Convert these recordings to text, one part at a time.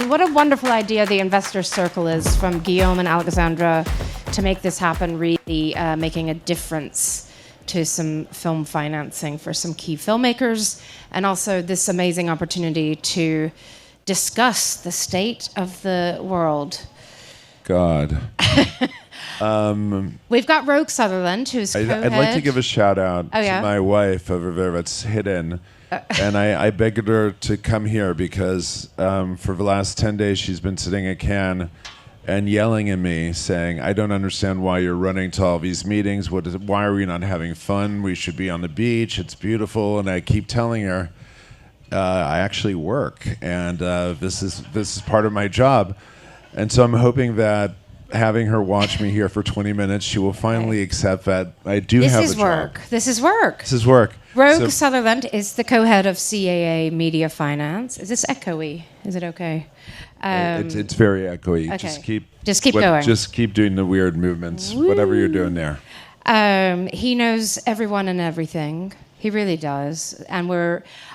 what a wonderful idea the Investor Circle is from Guillaume and Alexandra to make this happen, really making a difference to some film financing for some key filmmakers, and also this amazing opportunity to discuss the state of the world. God. We've got Roeg Sutherland, who's co-head. I'd like to give a shout out to my wife over there that's hidden. And I begged her to come here because for the last 10 days she's been sitting at Cannes and yelling at me saying, I don't understand why you're running to all these meetings. Why are we not having fun? We should be on the beach. It's beautiful. And I keep telling her, I actually work, and this is part of my job. And so I'm hoping that having her watch me here for 20 minutes, she will finally accept that I do have a job. This is work. This is work. Roeg Sutherland is the co-head of CAA Media Finance. Is this echoey? Is it okay? It's very echoey. Okay. Just keep going. Just keep doing the weird movements, whatever you're doing there. He knows everyone and everything. He really does. And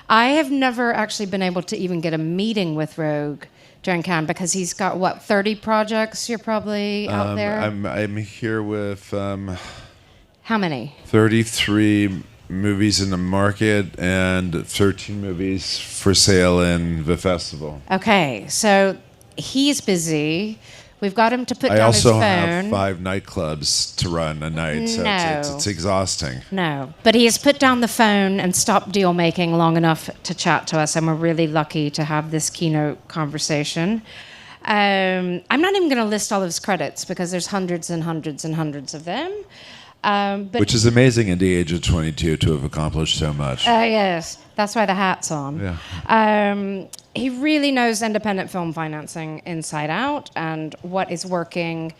I have never actually been able to even get a meeting with Roeg during Cannes because he's got, 30 projects you're probably out there? I'm here with... How many? 33 movies in the market and 13 movies for sale in the festival. Okay, so he's busy. We've got him to put down his phone. I also have 5 nightclubs to run a night, so it's exhausting. No, but he has put down the phone and stopped deal making long enough to chat to us, and we're really lucky to have this keynote conversation. I'm not even going to list all of his credits because there's hundreds and hundreds and hundreds of them. Which is amazing at the age of 22 to have accomplished so much. Yes, that's why the hat's on. Yeah. He really knows independent film financing inside out and what is working.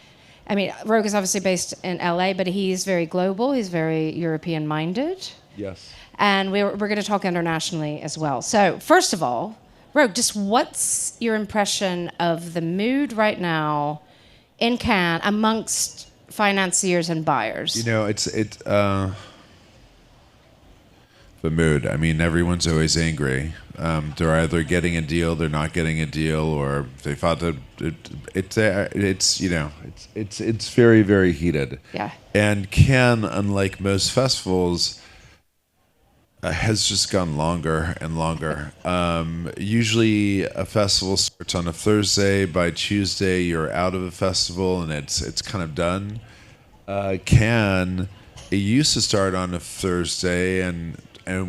I mean, Roeg is obviously based in LA, but he's very global. He's very European-minded. Yes. And we're going to talk internationally as well. So, first of all, Roeg, just what's your impression of the mood right now in Cannes amongst financiers and buyers? You know, it's the mood. I mean, everyone's always angry. They're either getting a deal, they're not getting a deal, or they thought that it's very, very heated. Yeah. And Cannes, unlike most festivals, has just gone longer and longer. Usually, a festival starts on a Thursday. By Tuesday, you're out of a festival, and it's kind of done. Cannes, it used to start on a Thursday and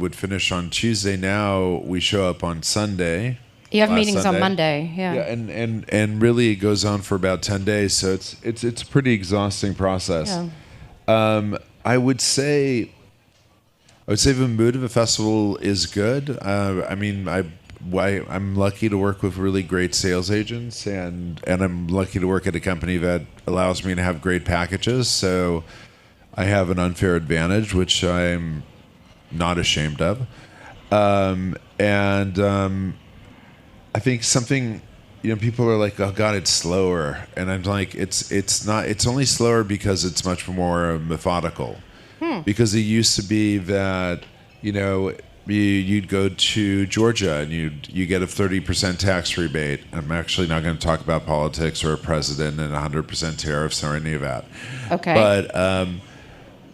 would finish on Tuesday. Now we show up on Sunday. You have meetings Sunday. On Monday, yeah. Yeah, and really it goes on for about 10 days, so it's a pretty exhausting process. Yeah. I would say the mood of a festival is good. I'm lucky to work with really great sales agents, and I'm lucky to work at a company that allows me to have great packages. So I have an unfair advantage, which I'm not ashamed of. I think something, people are like, oh God, it's slower. And I'm like, it's not, it's only slower because it's much more methodical. Because it used to be that, you'd go to Georgia and you get a 30% tax rebate. I'm actually not going to talk about politics or a president and 100% tariffs or any of that. Okay.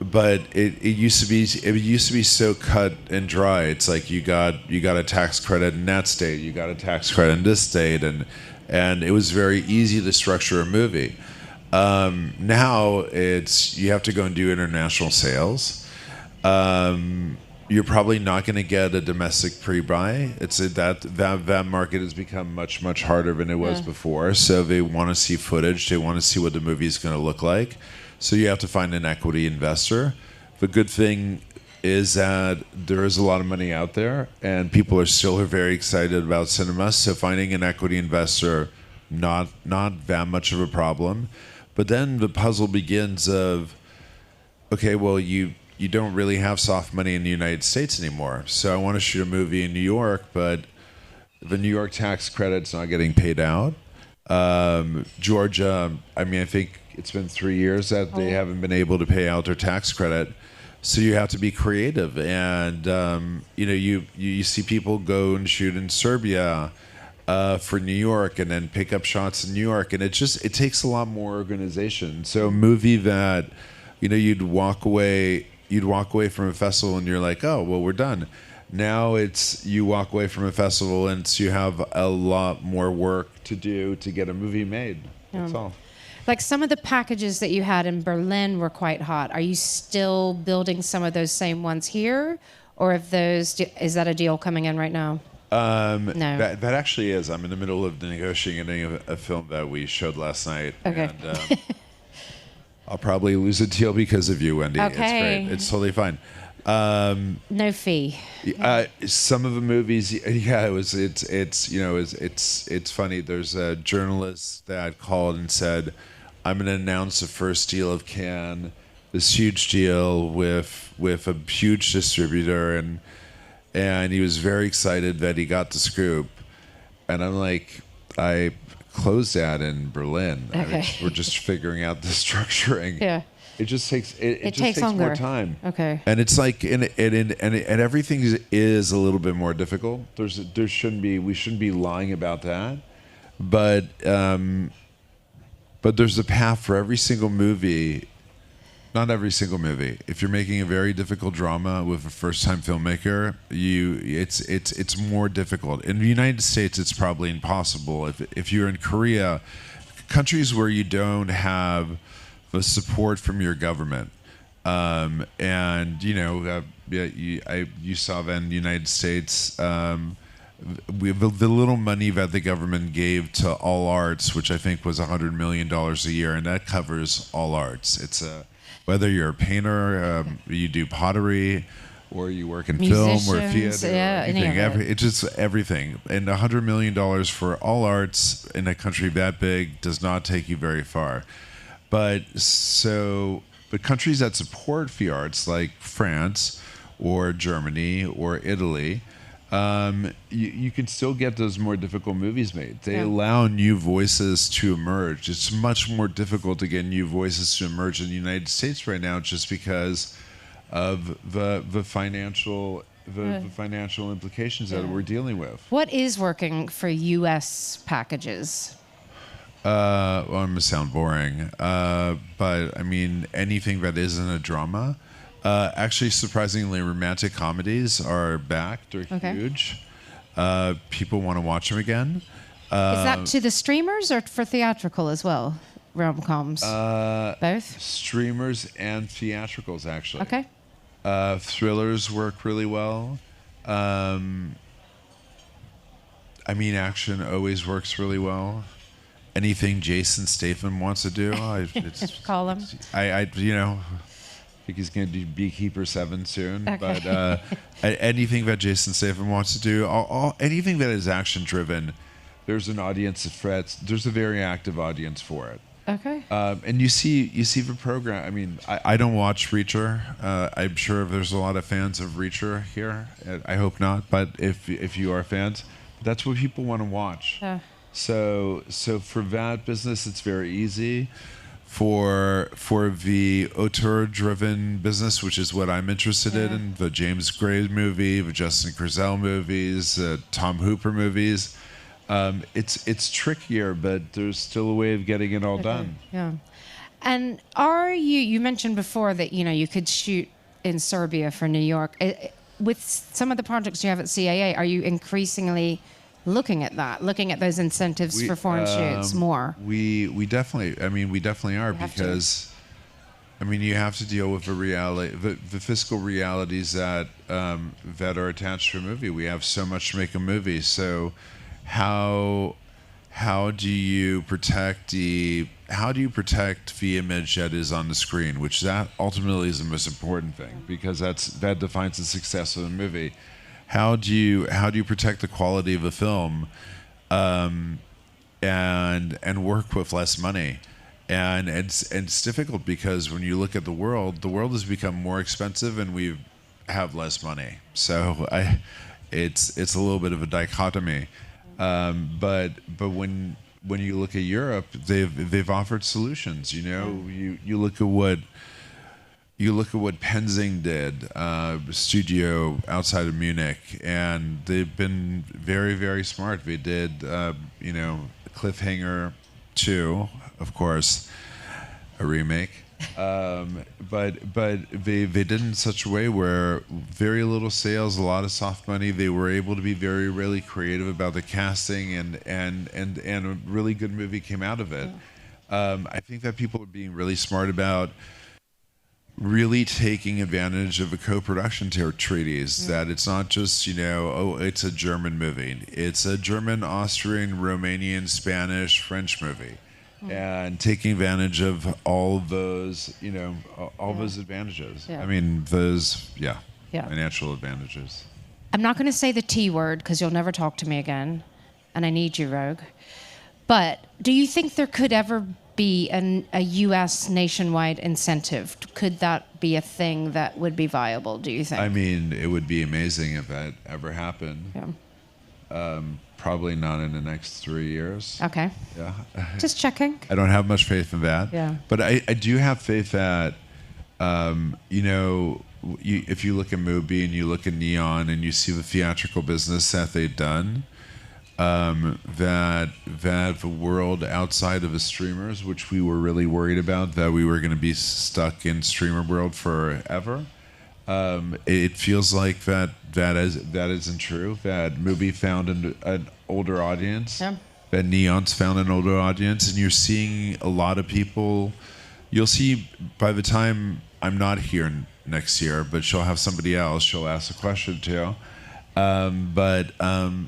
But it used to be so cut and dry. It's like you got a tax credit in that state, you got a tax credit in this state, and it was very easy to structure a movie. Now you have to go and do international sales. You're probably not going to get a domestic pre-buy. It's that market has become much, much harder than it was before. So they want to see footage. They want to see what the movie is going to look like. So you have to find an equity investor. The good thing is that there is a lot of money out there, and people are still very excited about cinema. So finding an equity investor, not that much of a problem. But then the puzzle begins of, okay, well, you don't really have soft money in the United States anymore. So I want to shoot a movie in New York, but the New York tax credit's not getting paid out. Georgia, I think it's been 3 years that they haven't been able to pay out their tax credit. So you have to be creative. And, you see people go and shoot in Serbia. for New York, and then pick up shots in New York, and it takes a lot more organization. So a movie that, you'd walk away from a festival and you're like, oh well, we're done. Now it's you walk away from a festival and you have a lot more work to do to get a movie made. That's all. Like some of the packages that you had in Berlin were quite hot. Are you still building some of those same ones here, or is that a deal coming in right now? No. That actually is. I'm in the middle of negotiating a film that we showed last night. Okay. And, I'll probably lose a deal because of you, Wendy. Okay. It's great. It's totally fine. No fee. Some of the movies, it's funny. There's a journalist that called and said, I'm going to announce the first deal of Cannes, this huge deal with a huge distributor, and he was very excited that he got the scoop. And I'm like, I closed that in Berlin. Okay. We're just figuring out the structuring. Yeah. It just takes it takes more longer. time. Okay. And it's like and everything is a little bit more difficult. We shouldn't be lying about that. But there's a path for every single movie. Not every single movie. If you're making a very difficult drama with a first-time filmmaker, it's more difficult. In the United States, it's probably impossible. If you're in Korea, countries where you don't have the support from your government, and you saw that in the United States. We have the little money that the government gave to all arts, which I think was $100 million a year, and that covers all arts. It's whether you're a painter, you do pottery, or you work in film or theater, or anything. It's just everything. And $100 million for all arts in a country that big does not take you very far. But countries that support the arts, like France or Germany or Italy, you can still get those more difficult movies made. They allow new voices to emerge. It's much more difficult to get new voices to emerge in the United States right now, just because of the financial implications that we're dealing with. What is working for U.S. packages? Well, I'm gonna sound boring, but I mean anything that isn't a drama. Actually, surprisingly, romantic comedies are back. They're huge. People want to watch them again. Is that to the streamers or for theatrical as well? Rom-coms? Both? Streamers and theatricals, actually. Okay. Thrillers work really well. I mean, action always works really well. Anything Jason Statham wants to do, call him. I think he's going to do Beekeeper 7 soon. Okay. But anything that Jason Statham wants to do, anything that is action driven, there's an audience of threats. There's a very active audience for it. Okay. And you see the program. I mean, I don't watch Reacher. I'm sure there's a lot of fans of Reacher here. I hope not, but if you are fans, that's what people want to watch. Yeah. So for that business, it's very easy. For the auteur-driven business, which is what I'm interested in, the James Gray movie, the Justin Kurzel movies, Tom Hooper movies, it's trickier, but there's still a way of getting it all done. Yeah. And you mentioned before that, you could shoot in Serbia for New York. With some of the projects you have at CAA, are you increasingly looking at those incentives for foreign shoots more? We definitely are, because you have to deal with the reality, the fiscal realities that are attached to a movie. We have so much to make a movie, so how do you protect the image that is on the screen, which that ultimately is the most important thing, because that defines the success of the movie. How do you protect the quality of a film, and work with less money, and it's difficult, because when you look at the world has become more expensive and we have less money. So it's a little bit of a dichotomy, but when you look at Europe, they've offered solutions. You look at what. you look at what Penzing did, studio outside of Munich, and they've been very, very smart. They did, Cliffhanger 2, of course, a remake. But they did it in such a way where very little sales, a lot of soft money. They were able to be very, really creative about the casting, and a really good movie came out of it. I think that people are being really smart about really taking advantage of the co-production treaties, that it's not just, it's a German movie. It's a German, Austrian, Romanian, Spanish, French movie. And taking advantage of all those, all those advantages. Yeah. I mean, those, financial advantages. I'm not going to say the T word because you'll never talk to me again, and I need you, Roeg. But do you think there could ever be a U.S. nationwide incentive? Could that be a thing that would be viable, do you think? I mean, it would be amazing if that ever happened. Yeah. Probably not in the next 3 years. Okay. Yeah. Just checking. I don't have much faith in that. Yeah. But I do have faith that, if you look at Mubi and you look at Neon and you see the theatrical business that they've done, that the world outside of the streamers, which we were really worried about, that we were going to be stuck in streamer world forever. It feels like that isn't true. That Mubi found an older audience. Yeah. That Neon's found an older audience, and you're seeing a lot of people. You'll see by the time I'm not here next year, but she'll have somebody else. She'll ask a question too.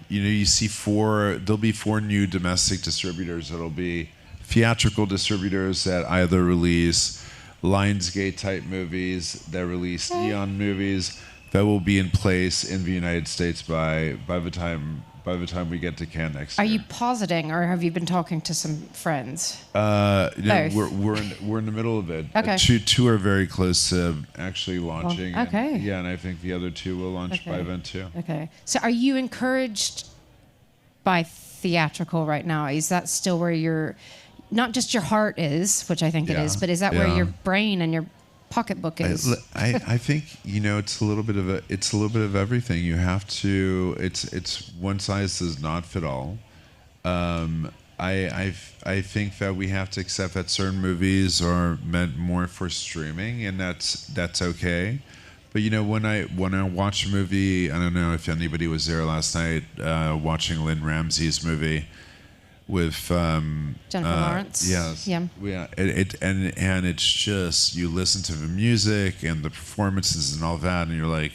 You see there'll be 4 new domestic distributors. It'll be theatrical distributors that either release Lionsgate type movies, that release Neon movies, that will be in place in the United States by the time we get to Cannes next year. Are you positing, or have you been talking to some friends? Both. Both. We're in the middle of it. Okay. Two are very close to actually launching. Well, okay. And I think the other 2 will launch by then too. Okay. So are you encouraged by theatrical right now? Is that still where not just your heart is, which I think it is, but is that where your brain and your pocketbook is? I think it's a little bit of everything. You have to. It's one size does not fit all. I think that we have to accept that certain movies are meant more for streaming, and that's okay. But when I watch a movie, I don't know if anybody was there last night watching Lynn Ramsey's movie with Jennifer Lawrence. Yes. Yeah. And it's just, you listen to the music and the performances and all that, and you're like,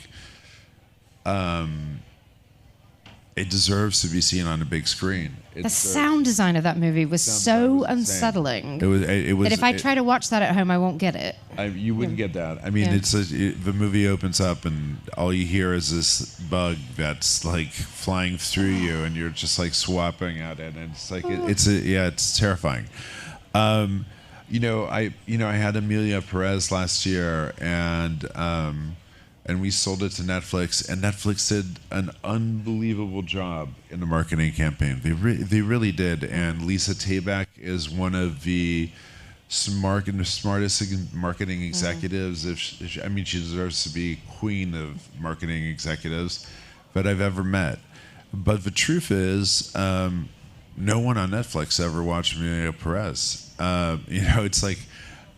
it deserves to be seen on a big screen. The sound design of that movie was so unsettling. It was. That if I try to watch that at home, I won't get it. You wouldn't get that. I mean, the movie opens up and all you hear is this bug that's like flying through you, and you're just like swapping at it, and it's like it's terrifying. I had Emilia Perez last year, and we sold it to Netflix, and Netflix did an unbelievable job in the marketing campaign. They really did. And Lisa Tabak is one of the smartest marketing executives. She deserves to be queen of marketing executives that I've ever met. But the truth is, no one on Netflix ever watched Emilia Perez. It's like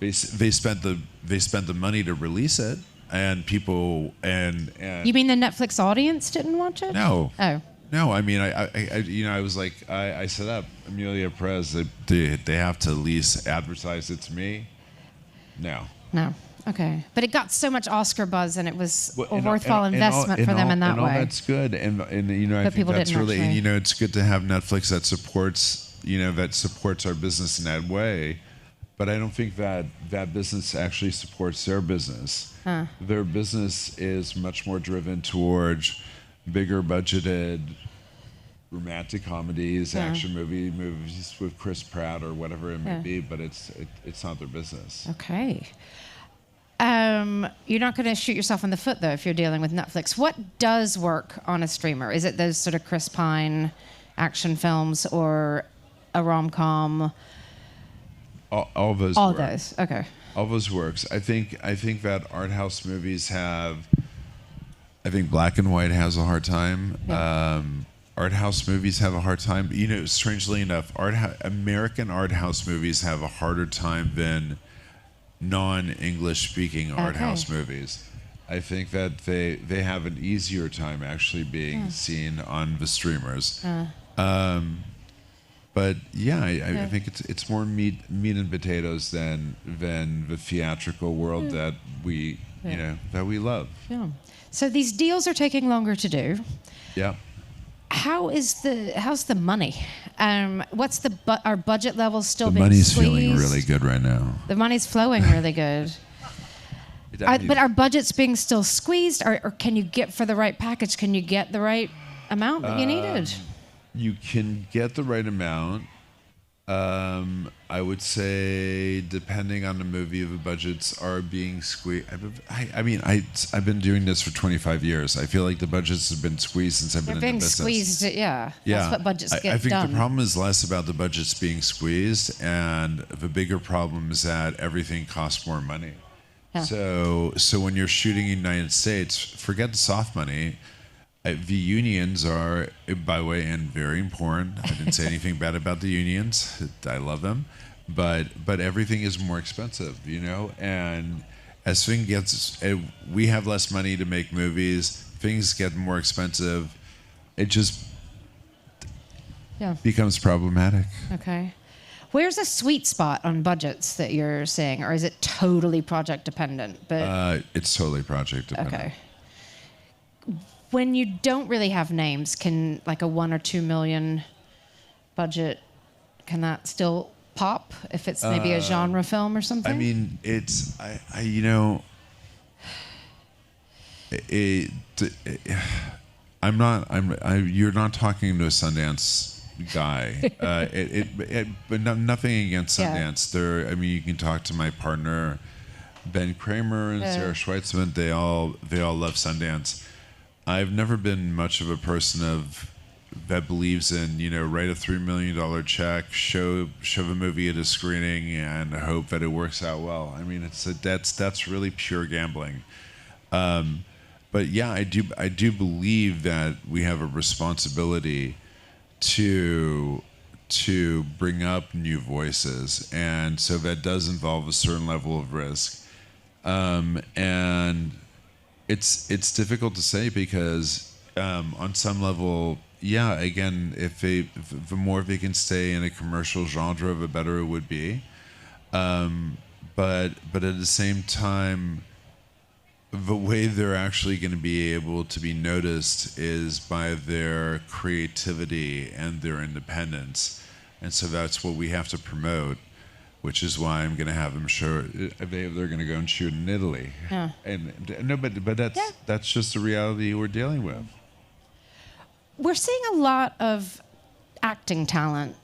they spent the money to release it. And people and you mean the Netflix audience didn't watch it? No. Oh. No, I mean I was like I set up Emilia Perez. They have to at least advertise it to me. No. Okay. But it got so much Oscar buzz, and it was a worthwhile investment for them in that way. And all that's good, and I think that's really, and it's good to have Netflix that supports our business in that way. But I don't think that business actually supports their business. Their business is much more driven towards bigger budgeted romantic comedies, action movies with Chris Pratt or whatever it may be. But it's not their business. Okay. You're not going to shoot yourself in the foot, though, if you're dealing with Netflix. What does work on a streamer? Is it those sort of Chris Pine action films or a rom-com? All those. All those. Okay. Always works. I think that art house movies have. I think black and white has a hard time. Yeah. Art house movies have a hard time. You know, strangely enough, American art house movies have a harder time than non-English speaking art Okay. house movies. I think that they have an easier time actually being seen on the streamers. But yeah, I think it's more meat and potatoes than the theatrical world that we that we love. Yeah. So these deals are taking longer to do. Yeah. How's the money? What's our budget levels still The being money's squeezed? feeling really good right now. The money's flowing really good. But our budget's being still squeezed, or can you get for the right package? Can you get the right amount that you needed? You can get the right amount. I would say, depending on the movie, the budgets are being squeezed. I've been doing this for 25 years. I feel like the budgets have been squeezed since I've been in the business. They're being squeezed, yeah. That's what budgets get I think done. the problem is less about the budgets being squeezed, and the bigger problem is that everything costs more money. Yeah. So when you're shooting in the United States, forget the soft money. The unions are, by the way, and very important. I didn't say anything bad about the unions. I love them, but everything is more expensive, you know. And as things gets, we have less money to make movies. Things get more expensive. It just becomes problematic. Okay. Where's a sweet spot on budgets that you're saying, or is it totally project dependent? But It's totally project dependent. okay. When you don't really have names, can like a $1 or $2 million budget, can that still pop if it's maybe a genre film or something? I mean, it's you know, you're not talking to a Sundance guy. But nothing against Sundance. I mean, you can talk to my partner, Ben Kramer and Sarah Schweitzman. They all love Sundance. I've never been much of a person that believes in, you know, write a $3 million check, show the movie at a screening, and hope that it works out well. I mean, that's really pure gambling. But yeah, I do believe that we have a responsibility to bring up new voices, and so that does involve a certain level of risk, and it's difficult to say because on some level, yeah, again, the more they can stay in a commercial genre, the better it would be, but at the same time, the way they're actually going to be able to be noticed is by their creativity and their independence. And so that's what we have to promote, which is why I'm going to have them show. They're going to go and shoot in Italy. Yeah. And no, but that's just the reality we're dealing with. We're seeing a lot of acting talent,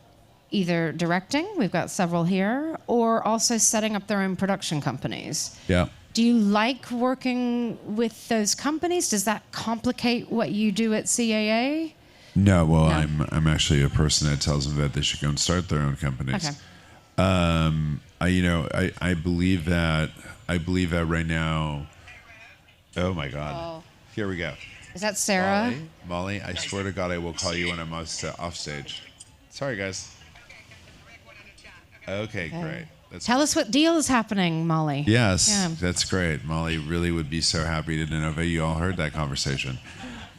either directing, we've got several here, or also setting up their own production companies. Yeah. Do you like working with those companies? Does that complicate what you do at CAA? No, well, no. I'm actually a person that tells them that they should go and start their own companies. Okay. I believe that right now. Oh my God! Oh. Here we go. Is that Sarah? Molly, I swear to God, I will call you when I'm off stage. Sorry, guys. Okay, great. Tell us what deal is happening, Molly. Yes, that's great. Molly really would be so happy to know that you all heard that conversation.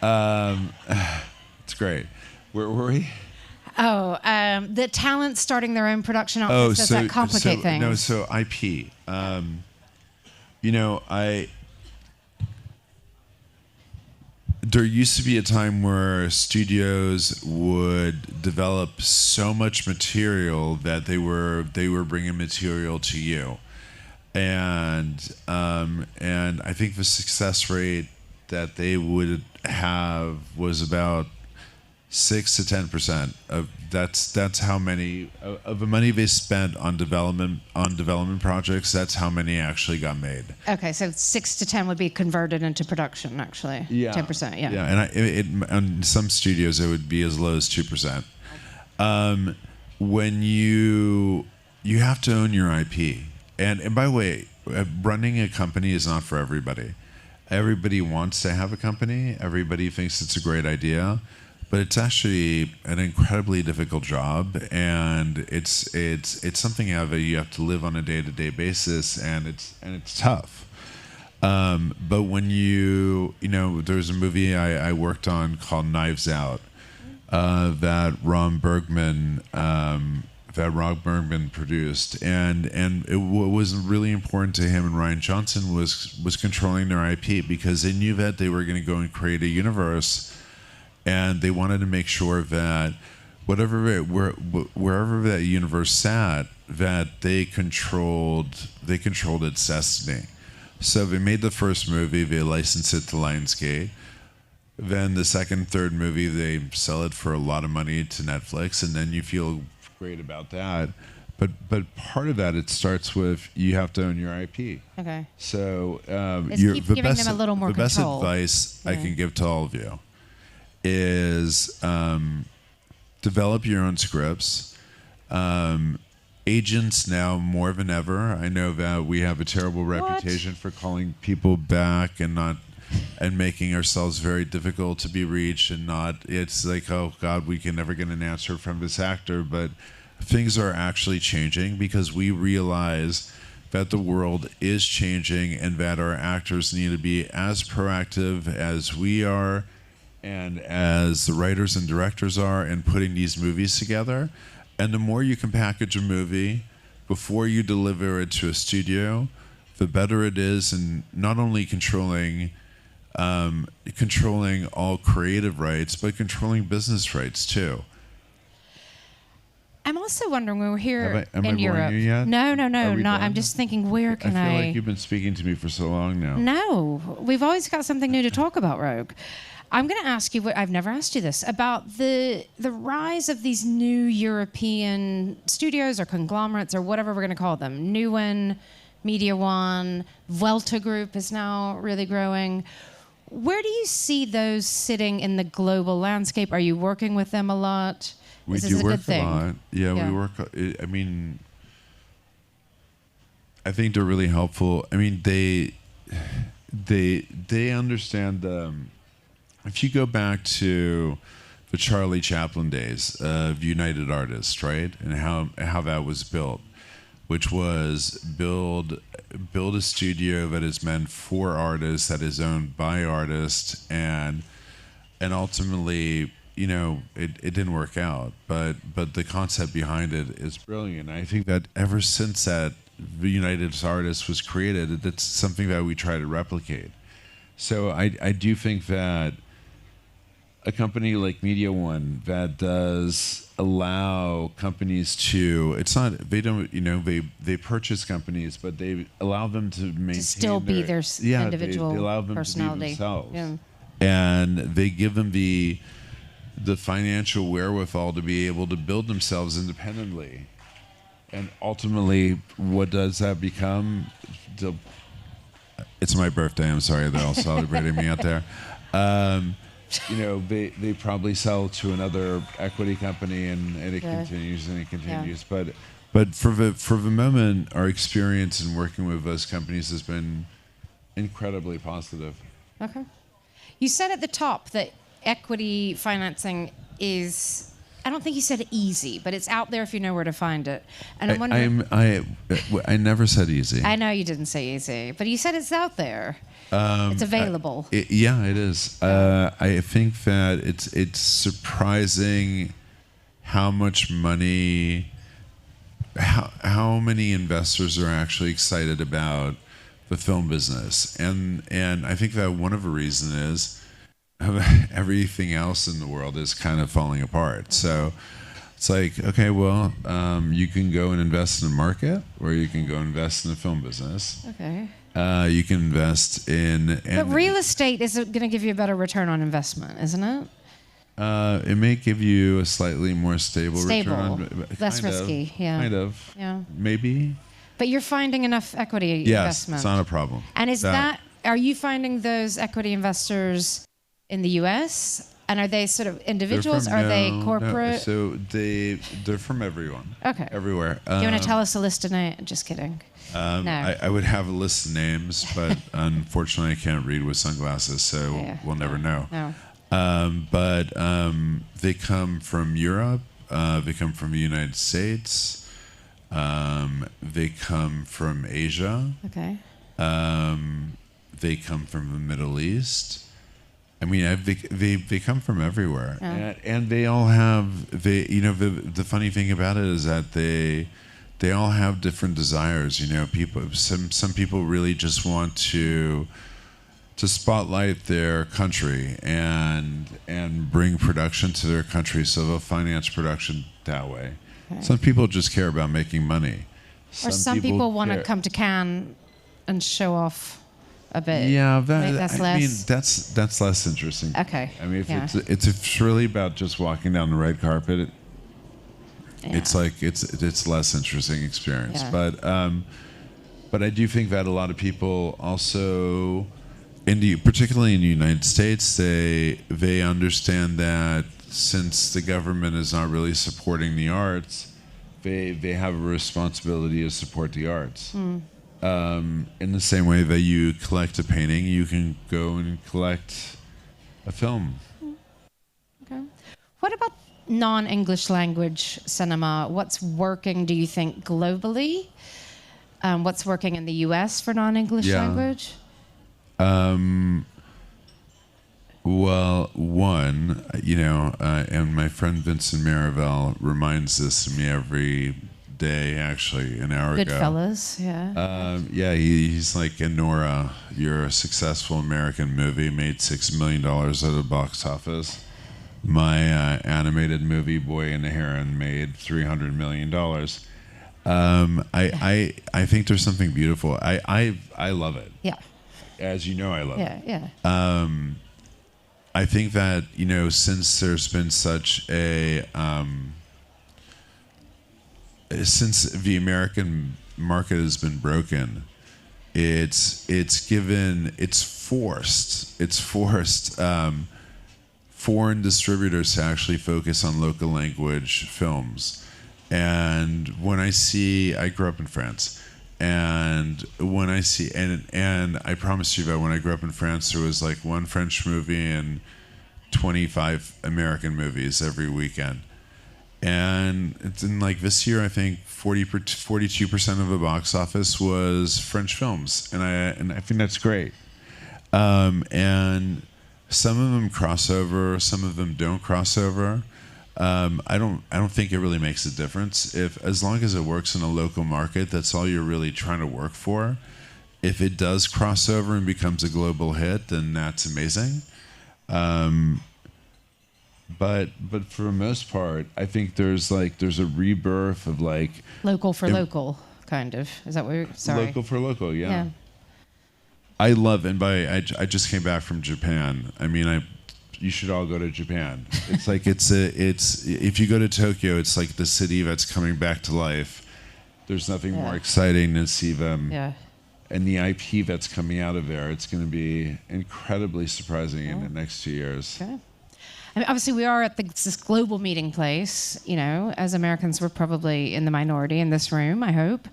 It's great. Where were we? Oh, the talent starting their own production outfits, does that complicate things? No, so IP. There used to be a time where studios would develop so much material that they were bringing material to you, and I think the success rate that they would have was about 6 to 10% of that's how many of the money they spent on development projects. That's how many actually got made. Okay, so 6 to 10 would be converted into production, actually. Yeah, 10%. Yeah. Yeah, and on some studios it would be as low as 2%. When you have to own your IP, and by the way, running a company is not for everybody. Everybody wants to have a company. Everybody thinks it's a great idea, but it's actually an incredibly difficult job, and it's something that you have to live on a day-to-day basis, and it's tough. But when there's a movie I worked on called Knives Out that Ron Bergman produced, and what was really important to him and Ryan Johnson was controlling their IP, because they knew that they were going to go and create a universe, and they wanted to make sure that wherever that universe sat, that they controlled its destiny. So they made the first movie, they licensed it to Lionsgate. Then the second, third movie, they sell it for a lot of money to Netflix, and then you feel great about that. But part of that, it starts with you have to own your IP. Okay. So keep giving them a little more the best control. advice I can give to all of you is develop your own scripts. Agents now more than ever. I know that we have a terrible reputation for calling people back and making ourselves very difficult to be reached, and it's like, oh God, we can never get an answer from this actor. But things are actually changing, because we realize that the world is changing, and that our actors need to be as proactive as we are and as the writers and directors are in putting these movies together. And the more you can package a movie before you deliver it to a studio, the better it is, and not only controlling all creative rights, but controlling business rights too. I'm also wondering, when we're here Am I in boring Europe. you yet? No, not. done? I'm just thinking, where can I feel like you've been speaking to me for so long now. No, we've always got something new to talk about, Roeg. I'm going to ask you what I've never asked you this about the rise of these new European studios or conglomerates or whatever we're going to call them. Newen, Media One, Vuelta Group is now really growing. Where do you see those sitting in the global landscape? Are you working with them a lot? We do work a lot. Yeah, we work. I mean, I think they're really helpful. I mean, they understand. If you go back to the Charlie Chaplin days of United Artists, right, and how that was built, which was build a studio that is meant for artists, that is owned by artists, and ultimately, it didn't work out. But the concept behind it is brilliant. I think that ever since that the United Artists was created, it's something that we try to replicate. So I do think that a company like Media One that does allow companies to, they purchase companies, but they allow them to maintain to still be their individual they allow them personality. to be themselves. Yeah. And they give them the financial wherewithal to be able to build themselves independently. And ultimately, what does that become? It's my birthday. I'm sorry, they're all celebrating me out there. They probably sell to another equity company, and it continues and it continues. Yeah. But for the moment, our experience in working with those companies has been incredibly positive. Okay. You said at the top that equity financing is, I don't think you said easy, but it's out there if you know where to find it. And I'm wondering, I never said easy. I know you didn't say easy, but you said it's out there. It's available. It is. I think that it's surprising how much money, how many investors are actually excited about the film business, and I think that one of the reasons is everything else in the world is kind of falling apart. So it's like, okay, well, you can go and invest in a market, or you can go invest in the film business. Okay. You can invest in... But real estate is going to give you a better return on investment, isn't it? It may give you a slightly more stable return. Less risky, yeah. Kind of. Yeah. Maybe. But you're finding enough equity investment. Yes, it's not a problem. And are you finding those equity investors in the U.S., And are they sort of individuals? They're Are from- they no, corporate? No. So they're from everyone. Okay. Everywhere. Do you want to tell us a list of names? Just kidding. No. I would have a list of names, but unfortunately, I can't read with sunglasses, so we'll never know. No. But they come from Europe. They come from the United States. They come from Asia. Okay. They come from the Middle East. I mean, they come from everywhere, and they all have the funny thing about it is that they all have different desires. You know, some people really just want to spotlight their country and bring production to their country, so they'll finance production that way. Okay. Some people just care about making money. Or some people want to come to Cannes and show off a bit. Yeah, that's less. I mean, that's less interesting. Okay. I mean, if it's really about just walking down the red carpet, it's like it's less interesting experience. Yeah. But I do think that a lot of people also, particularly in the United States, they understand that since the government is not really supporting the arts, they have a responsibility to support the arts. In the same way that you collect a painting, you can go and collect a film. Okay. What about non-English language cinema? What's working, do you think, globally? What's working in the US for non-English language? Well, one, and my friend Vincent Marivelle reminds this to me every day, actually, an hour ago. Goodfellas, yeah. He's like, Nora, you're a successful American movie, made $6 million at the box office. My animated movie, Boy and the Heron, made $300 million. I think there's something beautiful. I love it. Yeah. As you know, I love it. Yeah. I think that, since there's been such a since the American market has been broken, it's forced foreign distributors to actually focus on local language films. And when I grew up in France, and when I see, and I promise you that when I grew up in France, there was like one French movie and 25 American movies every weekend. And it's in like this year, I think 42% of the box office was French films, and I think that's great. And some of them cross over, some of them don't cross over. I don't think it really makes a difference. As long as it works in a local market, that's all you're really trying to work for. If it does cross over and becomes a global hit, then that's amazing. But for the most part, I think there's a rebirth of like local for local, kind of. Is that what you're? Sorry. Local for local, yeah. I love, and I just came back from Japan. I mean, you should all go to Japan. It's like it's if you go to Tokyo, it's like the city that's coming back to life. There's nothing more exciting than see them. Yeah. And the IP that's coming out of there, it's going to be incredibly surprising in the next 2 years. Okay. I mean, obviously, we are at this global meeting place. As Americans, we're probably in the minority in this room, I hope.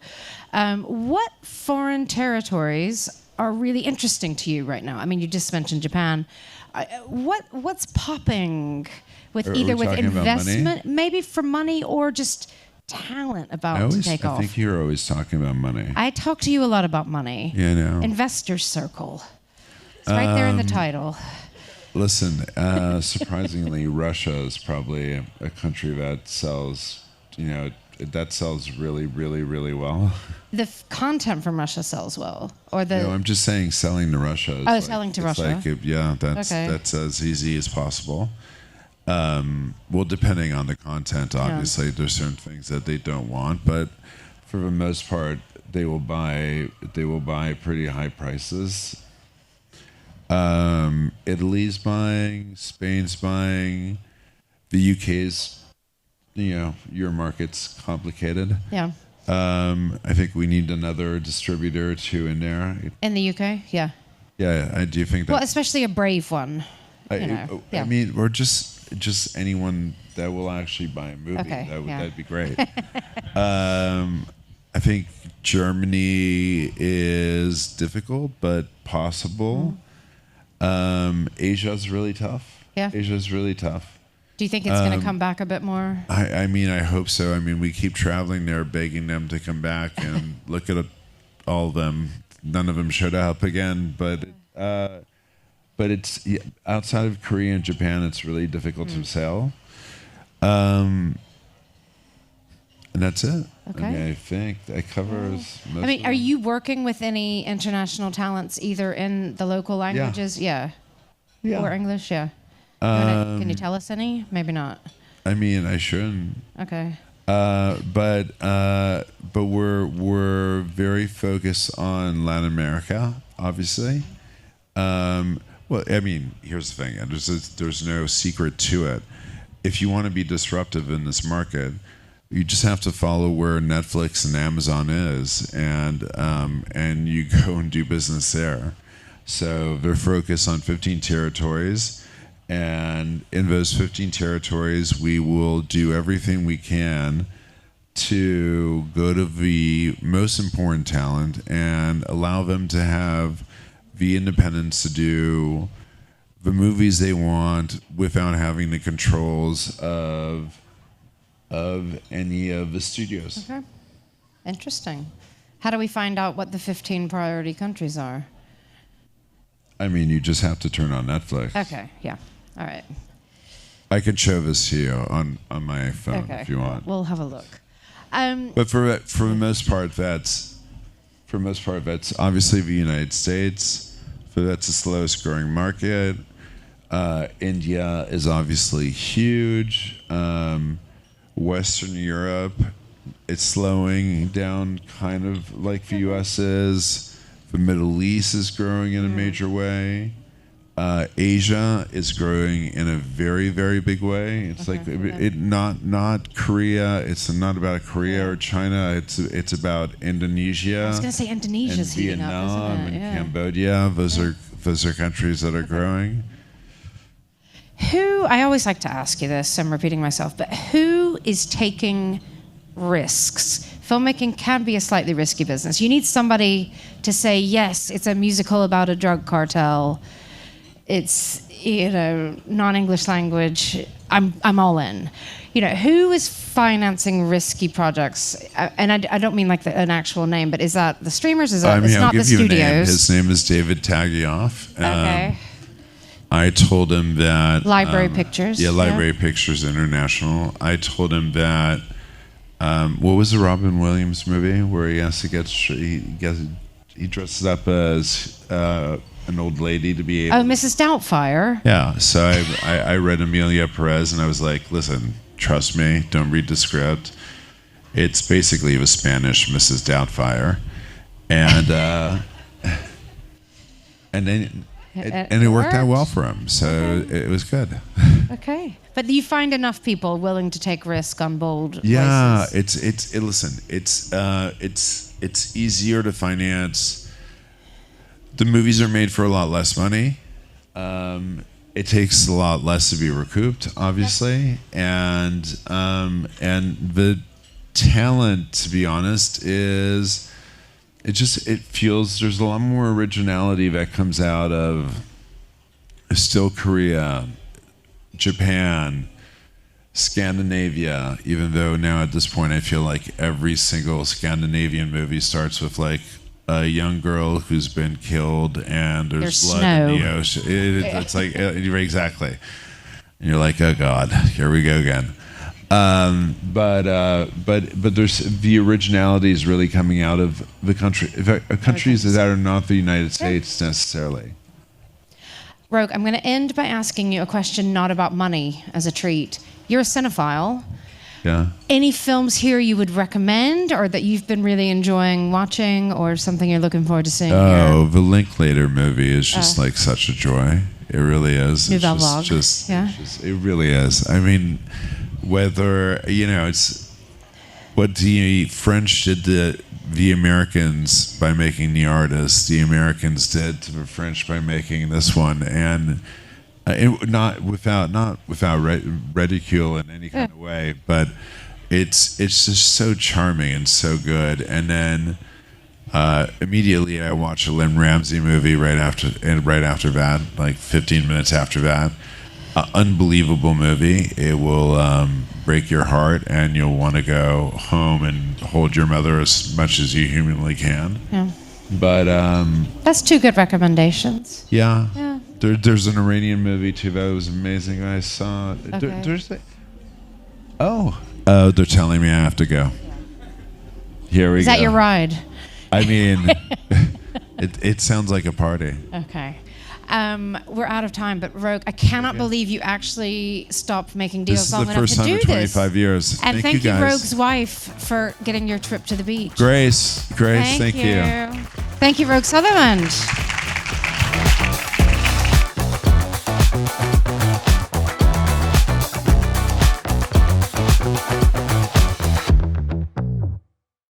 What foreign territories are really interesting to you right now? I mean, you just mentioned Japan. What's popping with either with investment, maybe for money, or just talent to take off? I think you're always talking about money. I talk to you a lot about money. Yeah, I know. Investor Circle. It's right there in the title. Listen, surprisingly, Russia is probably a country that sells, that sells really, really, really well. The content from Russia sells well, or the? No, I'm just saying selling to Russia. Selling to Russia. That's as easy as possible. Well, depending on the content, obviously, there's certain things that they don't want, but for the most part, they will buy pretty high prices. Italy's buying, Spain's buying, the UK's, your market's complicated. Yeah. I think we need another distributor or two in there. In the UK, yeah. Yeah, I do think that. Well, especially a brave one. I mean, or just anyone that will actually buy a movie. Okay, That'd be great. I think Germany is difficult, but possible. Asia's really tough. Yeah. Asia's really tough. Do you think it's going to come back a bit more? I mean, I hope so. I mean, we keep traveling there, begging them to come back, and look at all of them. None of them showed up again, but it's outside of Korea and Japan, it's really difficult to sell. And that's it. Okay. I mean, I think that covers most I mean, of are them. you working with any international talents either in the local languages? Yeah. Or English? Yeah. Can you tell us any? Maybe not. I mean, I shouldn't. Okay. But we're very focused on Latin America, obviously. Well, I mean, here's the thing. There's no secret to it. If you want to be disruptive in this market, you just have to follow where Netflix and Amazon is, and you go and do business there. So they're focused on 15 territories, and in those 15 territories, we will do everything we can to go to the most important talent and allow them to have the independence to do the movies they want without having the controls of any of the studios. Okay. Interesting. How do we find out what the 15 priority countries are? I mean, you just have to turn on Netflix. Okay, yeah. All right. I can show this to you on my phone if you want. We'll have a look. But for the most part, that's obviously the United States. That's the slowest growing market. India is obviously huge. Western Europe, it's slowing down, kind of like the U.S. is. The Middle East is growing in a major way. Asia is growing in a very, very big way. It's not Korea. It's not about Korea or China. It's about Indonesia. I was going to say Indonesia's and heating Vietnam up, isn't it? and Cambodia. Those are countries that are growing. I always like to ask you this, I'm repeating myself, but who is taking risks? Filmmaking can be a slightly risky business. You need somebody to say, yes, it's a musical about a drug cartel. It's, non-English language. I'm all in. Who is financing risky projects? And I don't mean like an actual name, but is that the streamers? Is that, it's I'll not the give you a studios? name. His name is David Tagioff. Okay. I told him that Library Pictures. Yeah, Library Pictures International. I told him that. What was the Robin Williams movie where he has to he dresses up as an old lady to be able. Oh, Mrs. Doubtfire. Yeah. So I read Amelia Perez and I was like, listen, trust me, don't read the script. It's basically the Spanish Mrs. Doubtfire, and then. And it worked out well for him, so it was good. Okay, but you find enough people willing to take risk on bold. Yeah, places. it's easier to finance. The movies are made for a lot less money. It takes a lot less to be recouped, obviously, and the talent, to be honest, is. It feels there's a lot more originality that comes out of still Korea, Japan, Scandinavia, even though now at this point I feel like every single Scandinavian movie starts with like a young girl who's been killed and there's blood snow. in the ocean. It's like, exactly. And you're like, oh God, here we go again. But there's the originality is really coming out of the countries that are not the United States necessarily. Roeg, I'm going to end by asking you a question not about money as a treat. You're a cinephile. Yeah. Any films here you would recommend or that you've been really enjoying watching or something you're looking forward to seeing here? The Linklater movie is just like such a joy. It really is. Nouvelle Vague. Yeah. It really is. I mean, whether, it's what the French did to the Americans by making The Artist, the Americans did to the French by making this one. And not without ridicule in any kind of way, but it's just so charming and so good. And then immediately I watch a Lynn Ramsey movie right after that, like 15 minutes after that. Unbelievable movie. It will break your heart, and you'll want to go home and hold your mother as much as you humanly can. Yeah. But That's two good recommendations. yeah. Yeah. There's an Iranian movie too that was amazing. I saw. Okay. They're telling me I have to go. Here we go. Is that your ride? I mean, it sounds like a party. Okay. We're out of time, but Roeg, I cannot believe you actually stopped making deals This is long the enough first to time do in this. 25 years. And thank you you, guys. Roeg's wife, for getting your trip to the beach. Grace, thank you. Thank you, Roeg Sutherland.